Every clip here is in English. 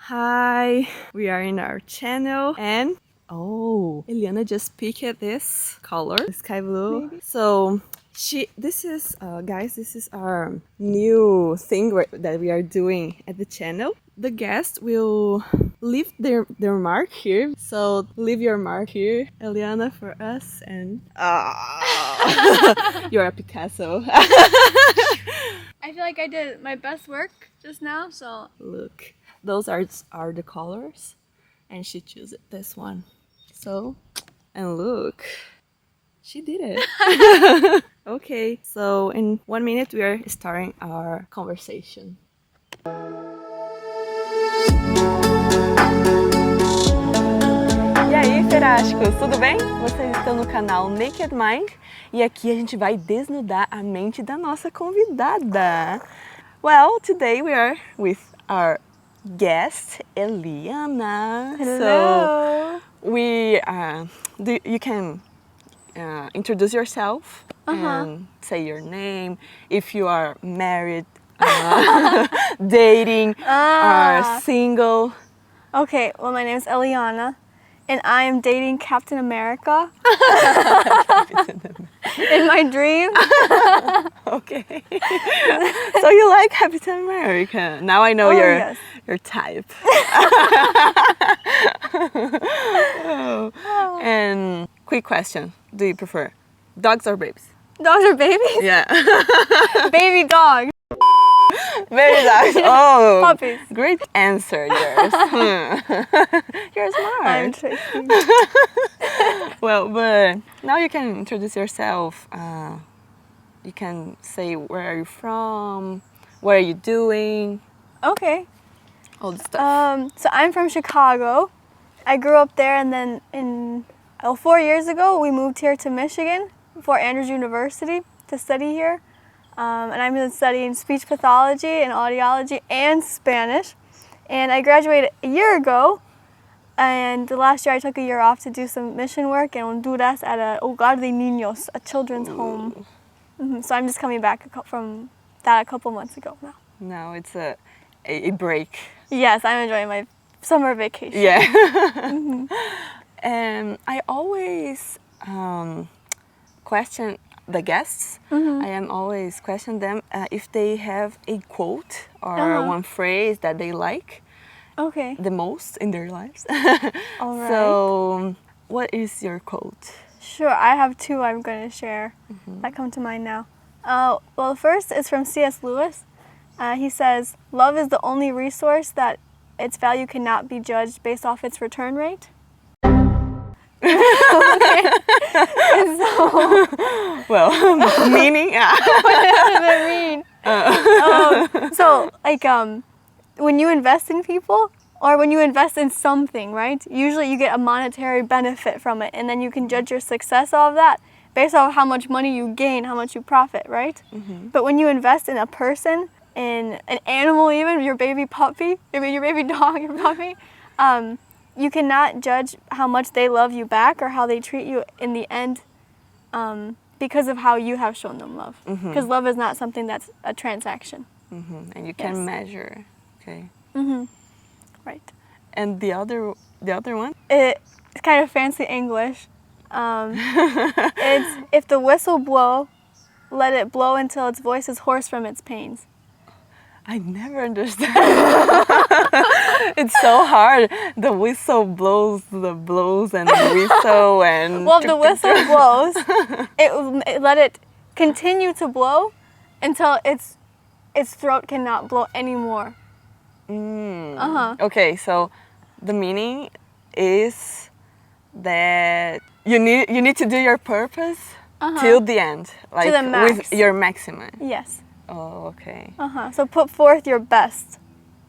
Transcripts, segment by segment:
Hi, we are in our channel and Elianna just picked this color, sky blue. Maybe. So this is our new thing that we are doing at the channel. The guest will leave their mark here. So leave your mark here, Elianna, for us. And you're a Picasso. I feel like I did my best work just now, so... Look, those are the colors. And she chose this one. So, and look, she did it. Okay, so in 1 minute we are starting our conversation. E aí, Ferasticos, tudo bem? Vocês estão no canal Naked Mind e aqui a gente vai desnudar a mente da nossa convidada. Well, today we are with our guest, Elianna. Hello. So you can introduce yourself and say your name, if you are married, dating, or single. Okay, well, my name is Elianna, and I am dating Captain America. In my dream. Okay. So you like Captain America. Now I know your type. And quick question. Do you prefer dogs or babies? Dogs or babies? Yeah. Baby dogs. Baby dogs. Oh. Puppies. Great answer, yours. You're smart. I'm tricky. Well, but now you can introduce yourself. You can say where are you from, what are you doing. Okay. All the stuff. So I'm from Chicago. I grew up there, and then 4 years ago we moved here to Michigan, Fort Andrews University, to study here. And I've been studying speech pathology and audiology and Spanish. And I graduated a year ago. And the last year I took a year off to do some mission work in Honduras at a Hogar de Niños, a children's home. So I'm just coming back from that a couple months ago now. Now it's a break. Yes, I'm enjoying my summer vacation. Yeah. And I always question the guests. I am always question them if they have a quote or one phrase that they like. Okay. The most in their lives. All right. So, what is your quote? Sure, I have two I'm going to share that come to mind now. Well, first is from C.S. Lewis. He says, "Love is the only resource that its value cannot be judged based off its return rate." Okay. So, well, meaning? What does it mean? So, like, when you invest in people, or when you invest in something, right? Usually you get a monetary benefit from it, and then you can judge your success off that based off how much money you gain, how much you profit, right? But when you invest in a person, in an animal even, your baby puppy, your baby dog, your puppy, you cannot judge how much they love you back or how they treat you in the end because of how you have shown them love. Because love is not something that's a transaction. And you can measure. Okay. Right. And the other one? It's kind of fancy English. It's, if the whistle blow, let it blow until its voice is hoarse from its pains. I never understand. It's so hard. The whistle blows, the blows and the whistle and... Well, if the whistle blows, it let it continue to blow until its throat cannot blow anymore. Okay, so the meaning is that you need to do your purpose till the end, like to the max. with your maximum. Yes. Oh, okay. So put forth your best.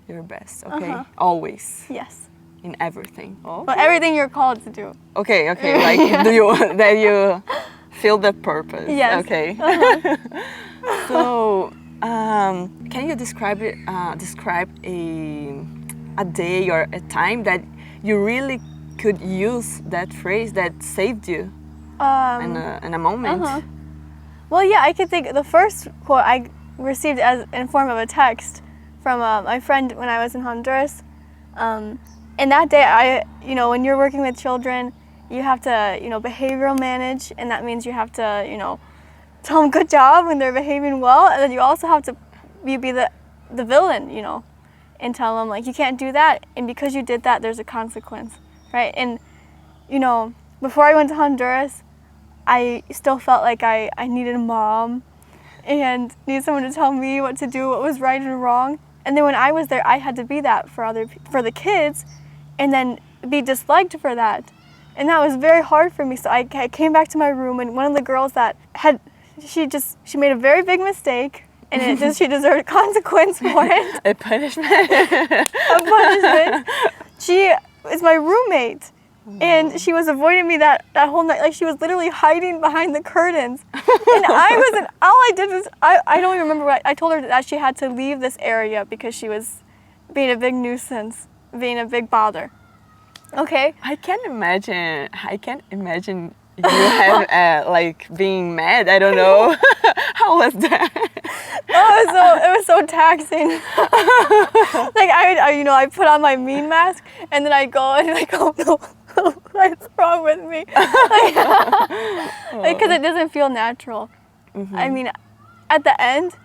Your best, okay. Always. Yes. In everything. Oh. Well, everything you're called to do. Okay. Like that you feel the purpose. Yes. Okay. So. Can you describe a day or a time that you really could use that phrase that saved you in a moment? Well, yeah, I could think the first quote I received as in form of a text from my friend when I was in Honduras. And that day, when you're working with children, you have to, behavioral manage, and that means you have to, tell them good job when they're behaving well, and then you also have to be the villain, and tell them, like, you can't do that, and because you did that, there's a consequence, right? And, before I went to Honduras, I still felt like I needed a mom and needed someone to tell me what to do, what was right and wrong. And then when I was there, I had to be that for the kids, and then be disliked for that. And that was very hard for me. So I came back to my room, and one of the girls that she made a very big mistake, and she deserved a consequence for it. A punishment. A punishment. She is my roommate. And she was avoiding me that whole night. Like, she was literally hiding behind the curtains. And all I did was, I don't even remember what, I told her that she had to leave this area because she was being a big nuisance, being a big bother. Okay? I can't imagine you have, being mad. I don't know. How was that? Oh, it was so taxing. Like, I put on my mean mask, and then I go, no. What's wrong with me? Because it doesn't feel natural. Mm-hmm. I mean, at the end,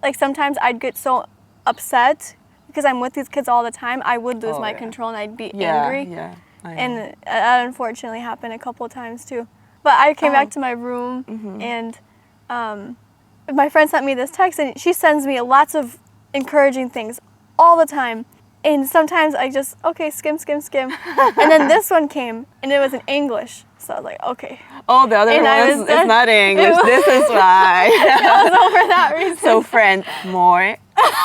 like, sometimes I'd get so upset because I'm with these kids all the time. I would lose my control, and I'd be angry. Yeah, and that unfortunately happened a couple of times too. But I came back to my room, and my friend sent me this text, and she sends me lots of encouraging things all the time. And sometimes I just, okay, skim. And then this one came, and it was in English. So I was like, okay. Oh, the other one is not English. This is why. It was over that reason. So, friend, more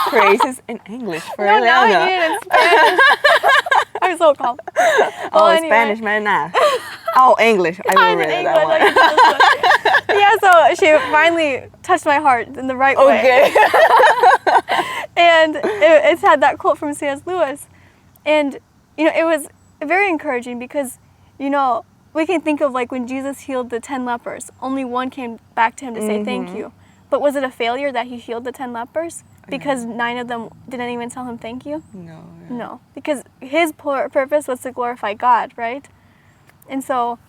phrases in English for Elianna. Now I need it in Spanish. I'm so calm. Well, anyway. Spanish, man, nah. Oh, English. I will read that one. Yeah, so she finally touched my heart in the right way. Okay. And it's had that quote from C.S. Lewis. And, it was very encouraging because, we can think of, like, when Jesus healed the 10 lepers, only one came back to him to say thank you. But was it a failure that he healed the 10 lepers? Because 9 of them didn't even tell him thank you? No. No, because his purpose was to glorify God, right? And so,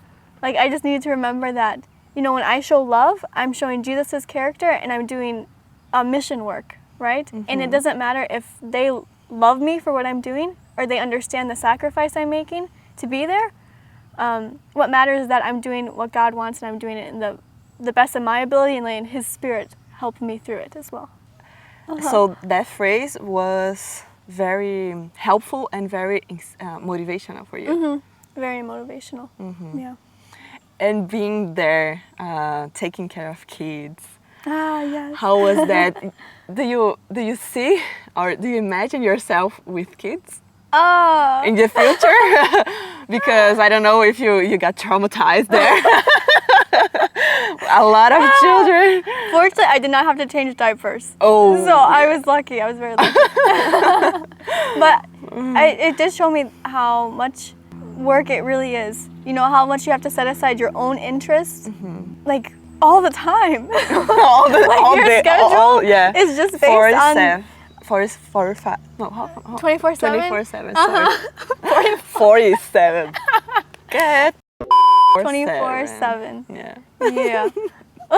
like, I just needed to remember that, when I show love, I'm showing Jesus' character, and I'm doing mission work, right? And it doesn't matter if they love me for what I'm doing or they understand the sacrifice I'm making to be there. What matters is that I'm doing what God wants, and I'm doing it in the best of my ability, and letting His Spirit help me through it as well. So that phrase was very helpful and very motivational for you. Very motivational. Yeah. And being there, taking care of kids. Yes. How was that? Do you see or do you imagine yourself with kids in the future? Because I don't know if you got traumatized there. A lot of children. Fortunately, I did not have to change diapers. Oh. So I was lucky. I was very lucky. But it did show me how much work it really is. How much you have to set aside your own interests, like, all the time. Your schedule is just based on 24/7. 24/7. 47. Good. 24/7. Yeah. Yeah.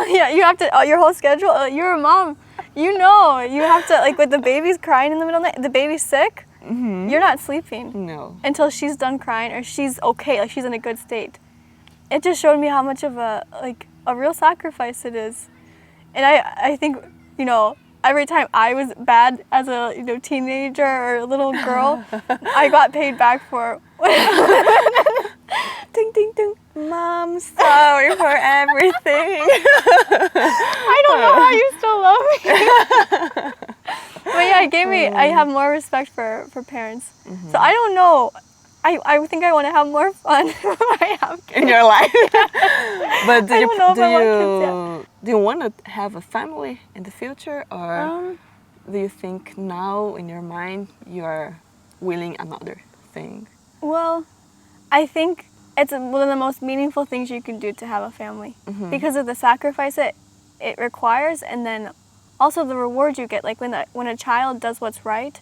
Yeah, you have to, your whole schedule, you're a mom, you have to, like, with the baby's crying in the middle of the night, the baby's sick, you're not sleeping. No. Until she's done crying or she's okay, like, she's in a good state. It just showed me how much of a real sacrifice it is. And I think, every time I was bad as a, teenager or a little girl, I got paid back for it. Ding, ding, ding. Mom, sorry for everything. I don't know how you still love me. But yeah, I have more respect for parents. So I don't know. I think I want to have more fun when I have kids. In your life. But do you want to have a family in the future, or do you think now in your mind you are willing another thing? Well, I think it's one of the most meaningful things you can do to have a family because of the sacrifice it requires, and then also the reward you get. Like when a child does what's right,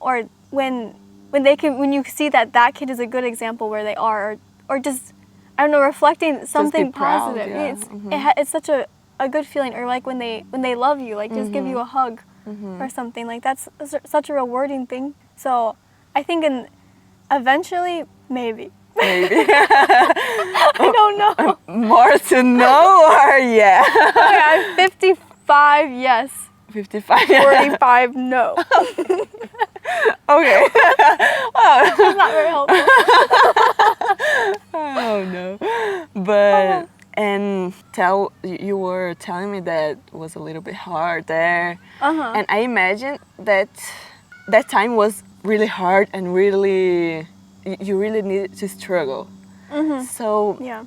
or when when you see that kid is a good example where they are, or just, I don't know, reflecting something proud, positive. yeah. It's such a good feeling. Or like when they love you, like just give you a hug or something. Like that's such a rewarding thing. So I think eventually, maybe. I don't know. More to know, or yeah? Okay, I'm 55, yes. 55. 45, no. Okay. Wow. That's not very helpful. Oh no. But and you were telling me that was a little bit hard there. And I imagine that time was really hard and really you really needed to struggle. So Yeah.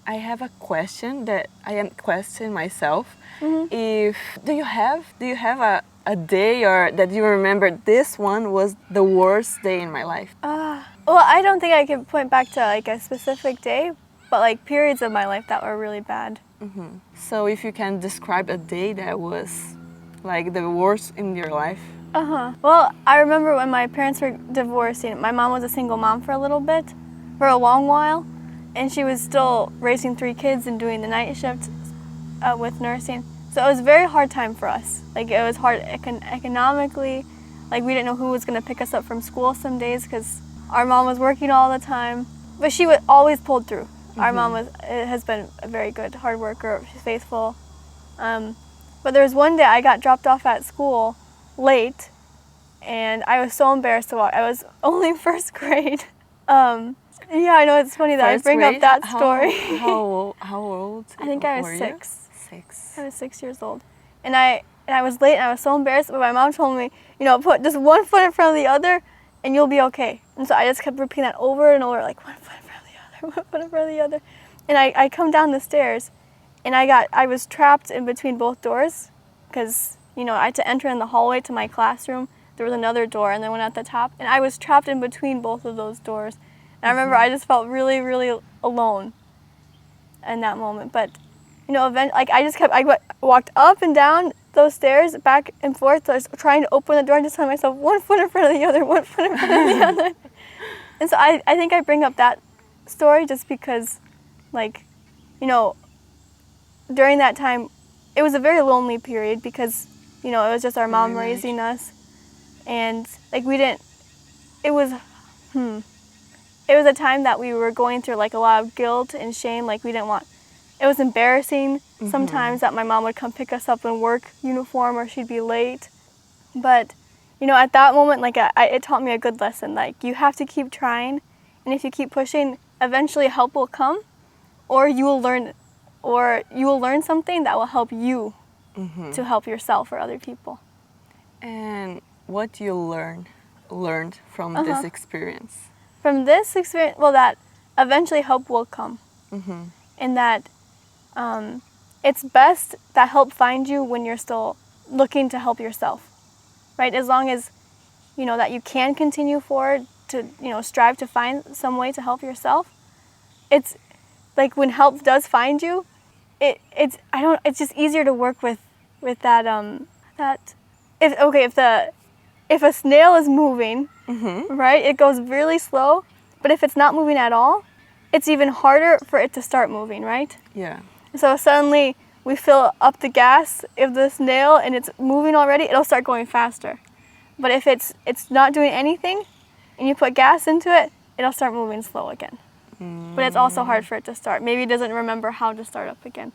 I have a question that I am questioning myself. If do you have a day or that you remember this one was the worst day in my life? Well, I don't think I can point back to like a specific day, but like periods of my life that were really bad. So if you can describe a day that was like the worst in your life. Well, I remember when my parents were divorcing. My mom was a single mom for a long while, and she was still raising 3 kids and doing the night shift with nursing. So it was a very hard time for us. Like it was hard economically. Like we didn't know who was going to pick us up from school some days because our mom was working all the time. But she would always pulled through. Our mom has been a very good hard worker. She's faithful. But there was one day I got dropped off at school late, and I was so embarrassed to walk. I was only first grade. Yeah, I know, it's funny that I bring up that story. How old? I think I was were 6. You? 6. I was 6 years old, and I was late, and I was so embarrassed. But my mom told me, put just one foot in front of the other, and you'll be okay. And so I just kept repeating that over and over, like one foot in front of the other, one foot in front of the other. And I come down the stairs, and I was trapped in between both doors, because I had to enter in the hallway to my classroom. There was another door, and then one at the top, and I was trapped in between both of those doors. And I remember I just felt really, really alone in that moment. But, I walked up and down those stairs, back and forth. So I was trying to open the door and just telling myself, one foot in front of the other, one foot in front of the other. And so I think I bring up that story just because, during that time, it was a very lonely period because, it was just our mom raising us. And, it was a time that we were going through a lot of guilt and shame. It was embarrassing sometimes that my mom would come pick us up in work uniform or she'd be late. But, at that moment, it taught me a good lesson. You have to keep trying, and if you keep pushing, eventually help will come, or you will learn something that will help you to help yourself or other people. And what do you learned from this experience? From this experience, that eventually help will come. And that it's best that help find you when you're still looking to help yourself, right? As long as, that you can continue forward to, strive to find some way to help yourself. It's when help does find you, it's just easier to work with that, if a snail is moving, right, it goes really slow, but if it's not moving at all, it's even harder for it to start moving, right? Yeah. So suddenly we fill up the gas of the snail and it's moving already, it'll start going faster. But if it's not doing anything and you put gas into it, it'll start moving slow again. But it's also hard for it to start. Maybe it doesn't remember how to start up again.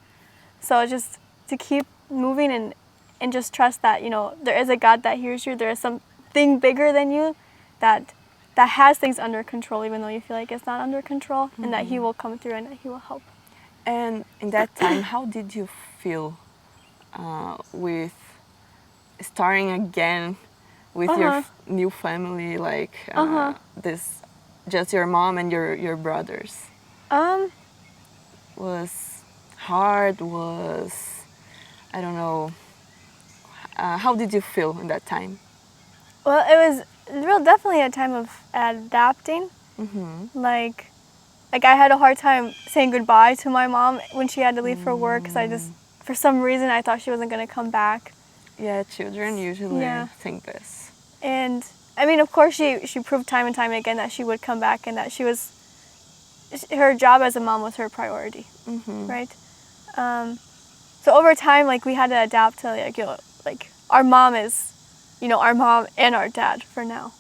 So just to keep moving and just trust that, there is a God that hears you. There is something bigger than you that has things under control, even though you feel like it's not under control, and that He will come through and that He will help. And in that time, how did you feel with starting again with your new family, this, just your mom and your brothers? Was hard, I don't know. How did you feel in that time? Well, it was definitely a time of adapting. I had a hard time saying goodbye to my mom when she had to leave for work because for some reason, I thought she wasn't going to come back. Yeah, children usually think this. And I mean, of course, she proved time and time again that she would come back and that her job as a mom was her priority, right? So over time, like, we had to adapt to, like, like, our mom is, our mom and our dad for now.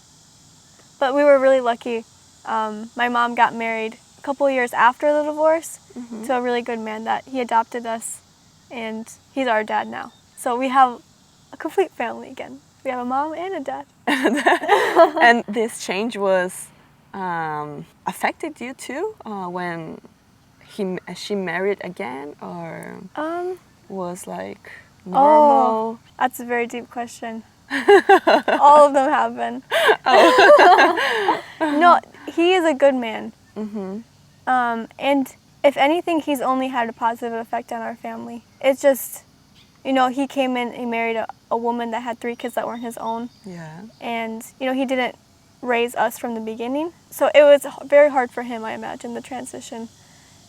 But we were really lucky. My mom got married a couple of years after the divorce to a really good man that he adopted us, and he's our dad now. So we have a complete family again. We have a mom and a dad. And this change was affected you too when she married again, or was like normal? Oh, that's a very deep question. All of them have been. No, he is a good man. And if anything, he's only had a positive effect on our family. It's just, he came in, he married a woman that had 3 kids that weren't his own. Yeah. And, he didn't raise us from the beginning. So it was very hard for him, I imagine, the transition.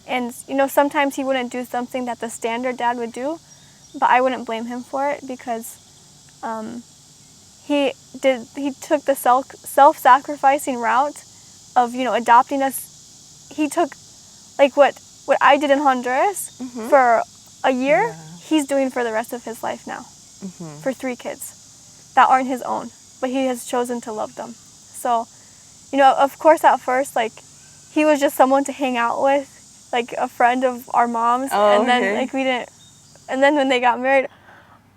And, sometimes he wouldn't do something that the standard dad would do, but I wouldn't blame him for it because he took the self-sacrificing route of, adopting us. He took, like, what I did in Honduras for a year, he's doing for the rest of his life now, for 3 kids that aren't his own, but he has chosen to love them. So, of course, at first, like, he was just someone to hang out with, like a friend of our mom's, and then like we didn't. And then when they got married,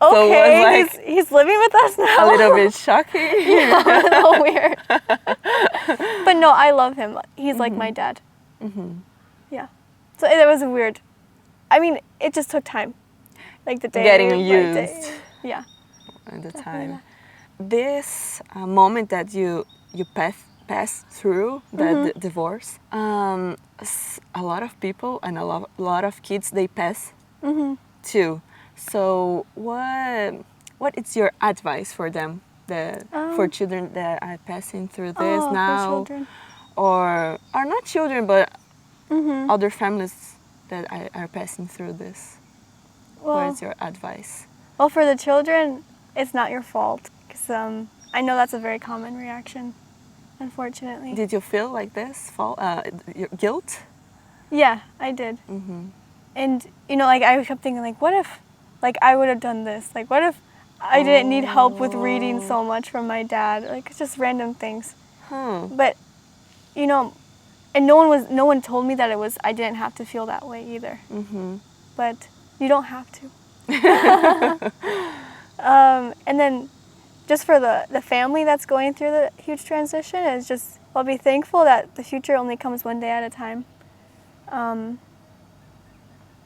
okay, so like he's living with us now. A little bit shocking. Yeah, a little weird. But no, I love him. He's like my dad. Yeah. So it was weird. I mean, it just took time, like the day getting used. Yeah. At the time, this moment that you passed through the divorce, a lot of people and a lot of kids, they pass too. So what is your advice for them, for children that are passing through this now, or not children but other families that are passing through this? What is your advice? Well, for the children, it's not your fault, because I know that's a very common reaction, unfortunately. Did you feel like this, guilt? Yeah, I did. And, like, I kept thinking, like, what if, like, I would have done this? Like, what if I didn't need help with reading so much from my dad? Like, just random things. But, and no one told me that I didn't have to feel that way either. But you don't have to. And then just for the family that's going through the huge transition, is just, I'll be thankful that the future only comes one day at a time.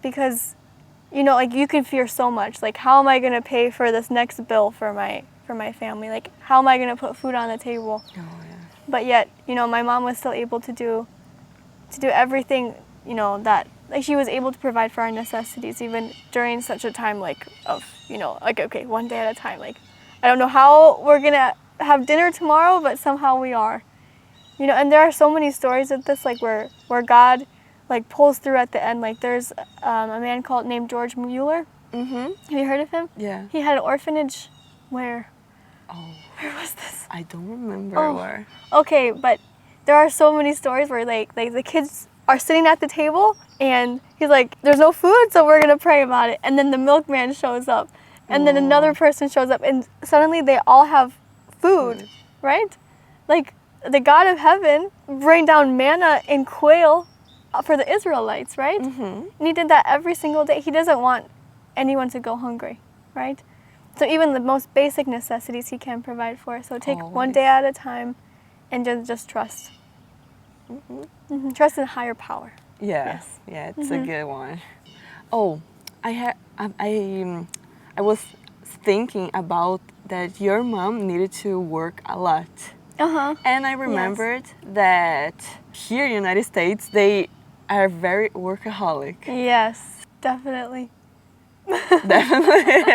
Because, like, you can fear so much. Like, how am I going to pay for this next bill for my family? Like, how am I going to put food on the table? But yet, my mom was still able to do everything, that, like, she was able to provide for our necessities even during such a time, like, of, like, okay, one day at a time. Like, I don't know how we're going to have dinner tomorrow, but somehow we are. And there are so many stories of this, like, where God, like, pulls through at the end. Like, there's a man named George Mueller. Have you heard of him? Yeah. He had an orphanage where? Oh. Where was this? I don't remember where. Okay, but there are so many stories where, like the kids are sitting at the table, and he's like, there's no food, so we're going to pray about it. And then the milkman shows up, and then another person shows up, and suddenly they all have food, right? Like, the God of heaven bring down manna and quail for the Israelites, right? And he did that every single day. He doesn't want anyone to go hungry, right? So even the most basic necessities he can provide for. So take one day at a time and just trust. Trust in higher power. Yes. Yeah, it's a good one. Oh, I was thinking about that your mom needed to work a lot. And I remembered that here in the United States, they are very workaholic. Yes, definitely. Definitely.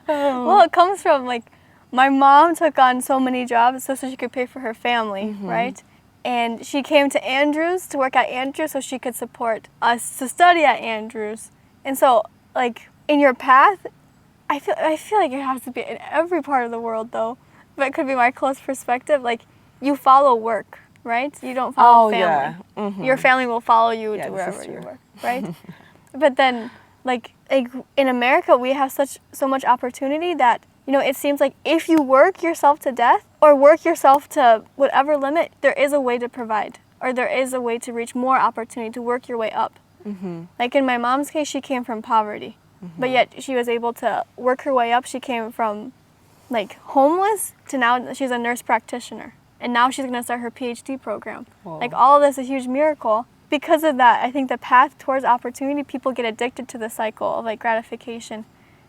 Well, it comes from, like, my mom took on so many jobs so she could pay for her family, right? And she came to Andrews to work at Andrews so she could support us to study at Andrews. And so, like, in your path, I feel like it has to be in every part of the world, though. but it could be my close perspective. Like, you follow work, right? You don't follow family. Yeah. Mm-hmm. Your family will follow you Yeah, to this is wherever you true. work, right? But then, like in America, we have so much opportunity that, you know, it seems like if you work yourself to death or work yourself to whatever limit, there is a way to provide, or there is a way to reach more opportunity, to work your way up. Mm-hmm. Like in my mom's case, she came from poverty, but yet she was able to work her way up. She came from like homeless to now she's a nurse practitioner, and now she's going to start her PhD program. Wow. Like, all of this is a huge miracle. Because of that, I think the path towards opportunity, people get addicted to the cycle of like gratification.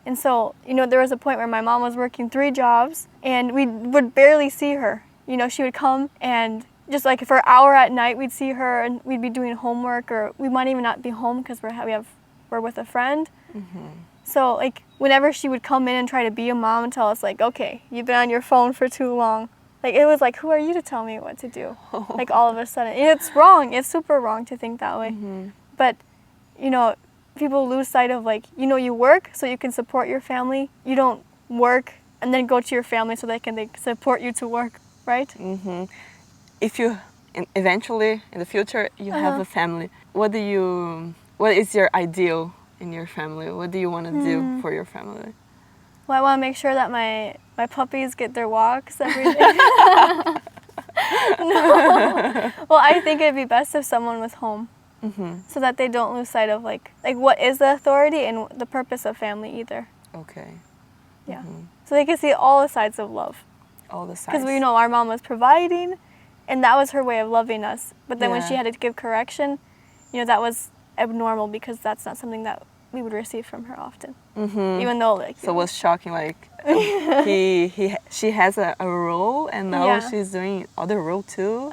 And so, you know, there was a point where my mom was working 3 jobs and we would barely see her. You know, she would come and just like for an hour at night, we'd see her and we'd be doing homework, or we might even not be home because we're with a friend. Mm-hmm. So like whenever she would come in and try to be a mom and tell us like, okay, you've been on your phone for too long. Like, it was like, who are you to tell me what to do? Like, all of a sudden. It's wrong. It's super wrong to think that way. Mm-hmm. But, you know, people lose sight of, like, you know, you work so you can support your family. You don't work and then go to your family so they support you to work, right? Mm-hmm. If you eventually in the future you have a family, what is your ideal in your family? What do you want to do for your family? Well, I want to make sure that my puppies get their walks every day. No. Well, I think it'd be best if someone was home, so that they don't lose sight of like what is the authority and the purpose of family either. Okay. Yeah. So they can see all the sides of love. All the sides. Because we know our mom was providing, and that was her way of loving us. But then when Yeah. she had to give correction, you know, that was abnormal because that's not something that we would receive from her often. Even though, like, So it was shocking, like she has a role and now Yeah. she's doing other role too.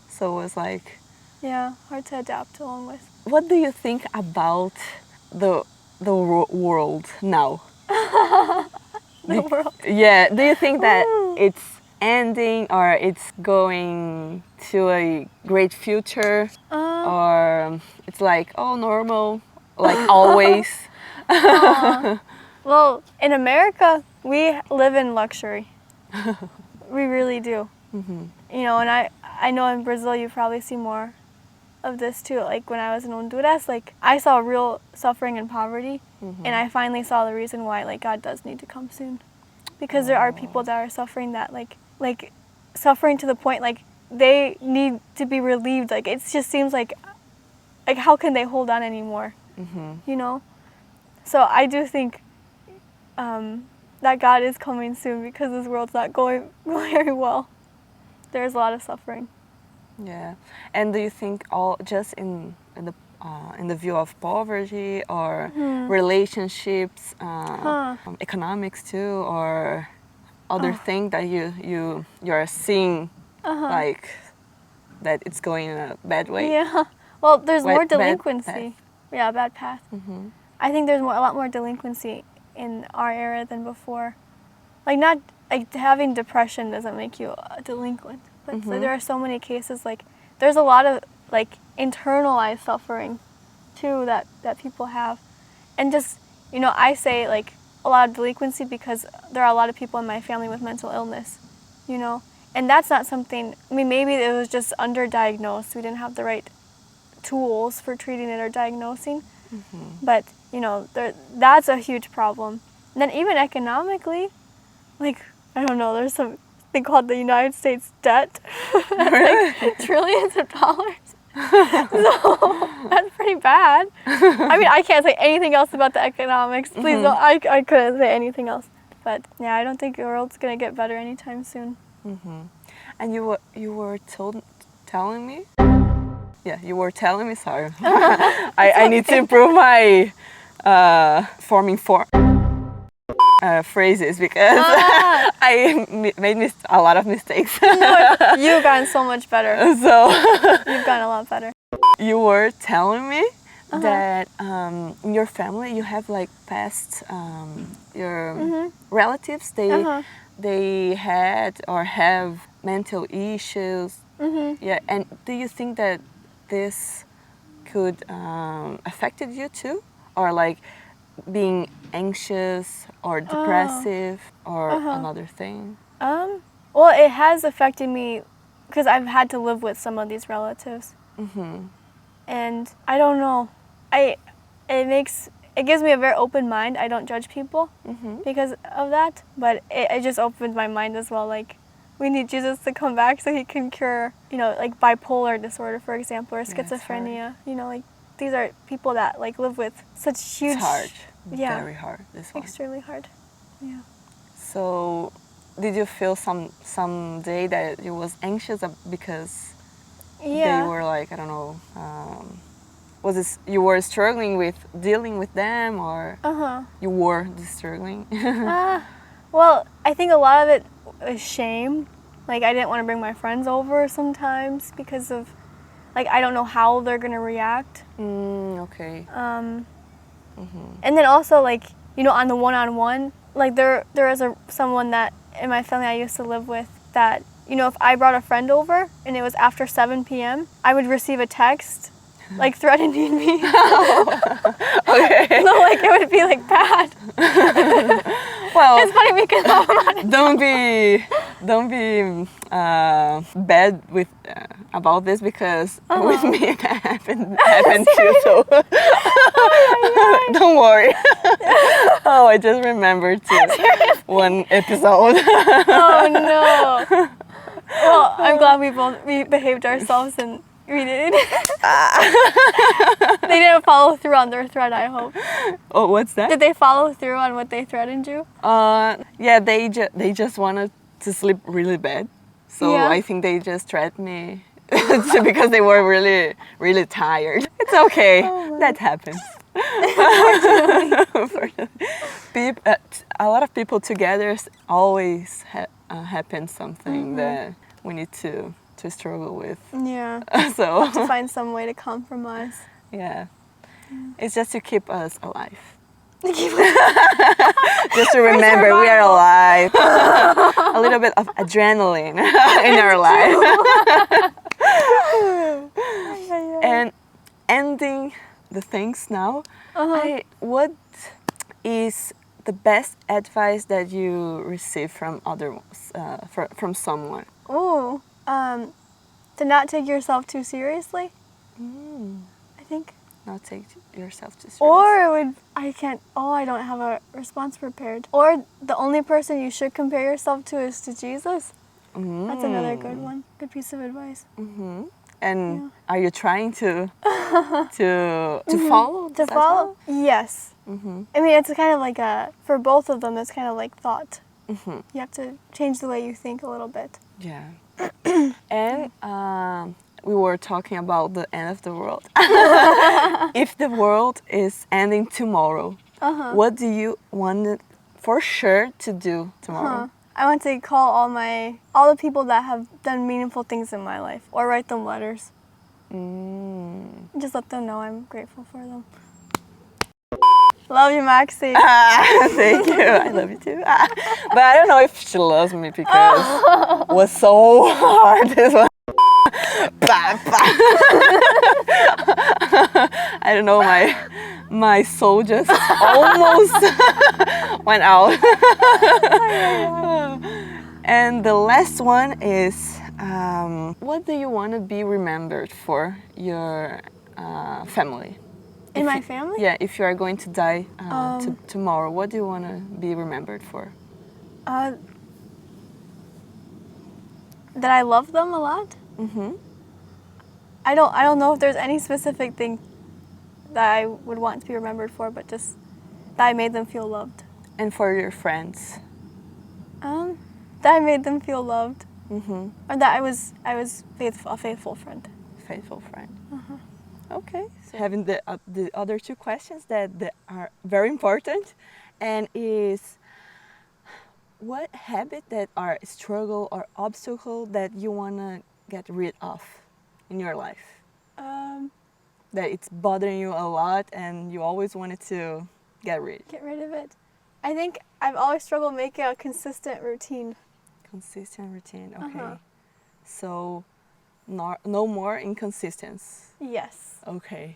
So it was like, yeah, hard to adapt along with. what do you think about the world now? The world. Yeah, do you think that it's ending or it's going to a great future, or it's like, oh, normal, like always? Well, in America, we live in luxury. We really do. You know, and I know in Brazil you probably see more of this too. Like when I was in Honduras, like I saw real suffering and poverty, and I finally saw the reason why like God does need to come soon, because there are people that are suffering that like suffering to the point like they need to be relieved. Like it just seems like how can they hold on anymore? You know. So I do think that God is coming soon because this world's not going very well. There's a lot of suffering. Yeah, and do you think all just in the view of poverty or relationships, economics too, or other thing that you are seeing like that it's going in a bad way? Yeah. Well, there's more Bad delinquency. Yeah, bad path. I think there's a lot more delinquency in our era than before. Like not like having depression doesn't make you a delinquent, but like, there are so many cases like there's a lot of like internalized suffering too that people have, and just you know I say like a lot of delinquency because there are a lot of people in my family with mental illness, you know, and that's not something. I mean, maybe it was just underdiagnosed. We didn't have the right tools for treating it or diagnosing, but you know that's a huge problem. And then even economically, like I don't know, there's something called the United States debt. That's like trillions of dollars. So that's pretty bad. I mean, I can't say anything else about the economics. Please don't. I couldn't say anything else. But yeah, I don't think the world's gonna get better anytime soon. And you were telling me. Yeah, you were telling me. Sorry, I need to improve my forming phrases because I made a lot of mistakes. No, you've gotten so much better. So You've gotten a lot better. you were telling me that in your family you have like past your relatives. They had or have mental issues. Yeah, and do you think that this could affected you too, or like being anxious or depressive or another thing? Well, it has affected me because I've had to live with some of these relatives. And I don't know. It gives me a very open mind. I don't judge people because of that. But it just opens my mind as well. Like, we need Jesus to come back so he can cure, like bipolar disorder, for example, or schizophrenia. Like, these are people that like live with such huge... It's hard. Yeah. Very hard, this one. Extremely hard. Yeah. So, did you feel some day that you was anxious because they were like, I don't know, was this, you were struggling with dealing with them, or you were struggling? Well, I think a lot of it was shame. Like, I didn't want to bring my friends over sometimes because of, like, I don't know how they're going to react. Okay. And then also, like, on the one-on-one, like, there is someone that in my family I used to live with that, if I brought a friend over and it was after 7 p.m., I would receive a text, like, threatening me. Okay. No, like, it would be, like, bad. Well, it's funny because don't be bad with about this, because with me that happened too. So don't worry. Oh, I just remembered one episode. Oh no. Well, I'm glad we behaved ourselves and we didn't. They didn't follow through on their threat, I hope. Oh, what's that? Did they follow through on what they threatened you? Yeah, they just wanted to sleep really bad. So I think they just threatened me because they were really, really tired. It's okay. That happens. A lot of people together always happens something that we need to struggle with. Yeah. So to find some way to compromise. Yeah. It's just to keep us alive. Just to remember we are alive. A little bit of adrenaline in our life. And ending the things now, what is the best advice that you receive from from someone? Oh, to not take yourself too seriously. I think. Not take yourself too seriously. Or I don't have a response prepared. Or the only person you should compare yourself to is to Jesus. That's another good one. Good piece of advice. And are you trying to follow? To follow? Yes. I mean, it's kind of like for both of them, it's kind of like thought. You have to change the way you think a little bit. Yeah. And we were talking about the end of the world. If the world is ending tomorrow, what do you want for sure to do tomorrow? I want to call all the people that have done meaningful things in my life, or write them letters. Just let them know I'm grateful for them. Love you, Maxie. Thank you. I love you too. But I don't know if she loves me because it was so hard. This one. I don't know, my soul just almost went out. And the last one is, what do you want to be remembered for your family? In my family? Yeah, if you are going to die tomorrow, what do you want to be remembered for? That I love them a lot. I don't know if there's any specific thing that I would want to be remembered for, but just that I made them feel loved. And for your friends? That I made them feel loved. Or that I was a faithful friend. Faithful friend. Okay. So having the other two questions that are very important, and is, what habit that are struggle or obstacle that you wanna get rid of in your life? That it's bothering you a lot and you always wanted to get rid of it. I think I've always struggled making a consistent routine. Consistent routine, okay. So no more inconsistency. Yes. Okay.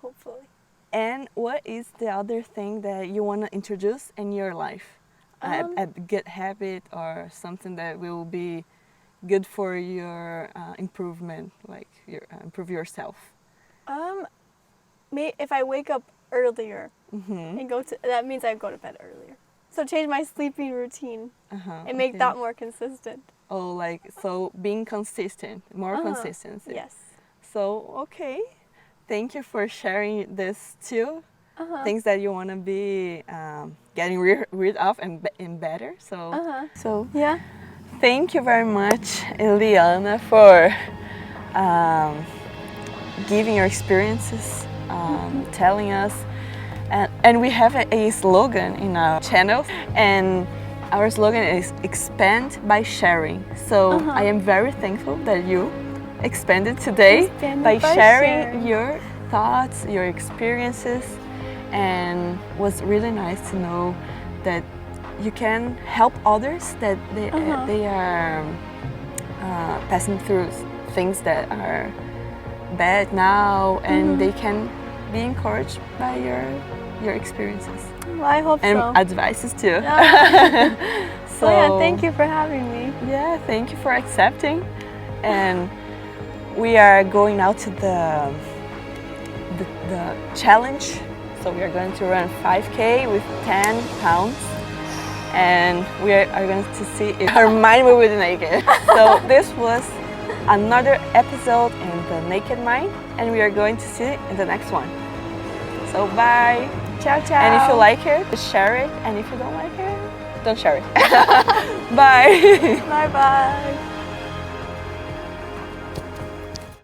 Hopefully. And what is the other thing that you want to introduce in your life? a good habit or something that will be good for your improvement, like improve yourself? If I wake up earlier Mm-hmm. and that means I go to bed earlier. So change my sleeping routine and make Okay. that more consistent. Oh, like, so being consistent, more consistency. Yes. So, okay. Thank you for sharing this too. Things that you want to be getting rid of and better. So Yeah. thank you very much, Elianna, for giving your experiences, telling us. And we have a slogan in our channel, and our slogan is expand by sharing. So I am very thankful that you expanded today by sharing your thoughts, your experiences, and it was really nice to know that you can help others, that they are passing through things that are bad now, and they can be encouraged by your experiences. Well, I hope and so. Advices too. So yeah, thank you for having me. Yeah, thank you for accepting. And we are going now to the challenge. So we are going to run 5K with 10 pounds, and we are going to see if our mind will be naked. So this was another episode in the Naked Mind, and we are going to see it in the next one. So bye. Ciao, ciao. And if you like it, share it. And if you don't like it, don't share it. Bye. Bye bye.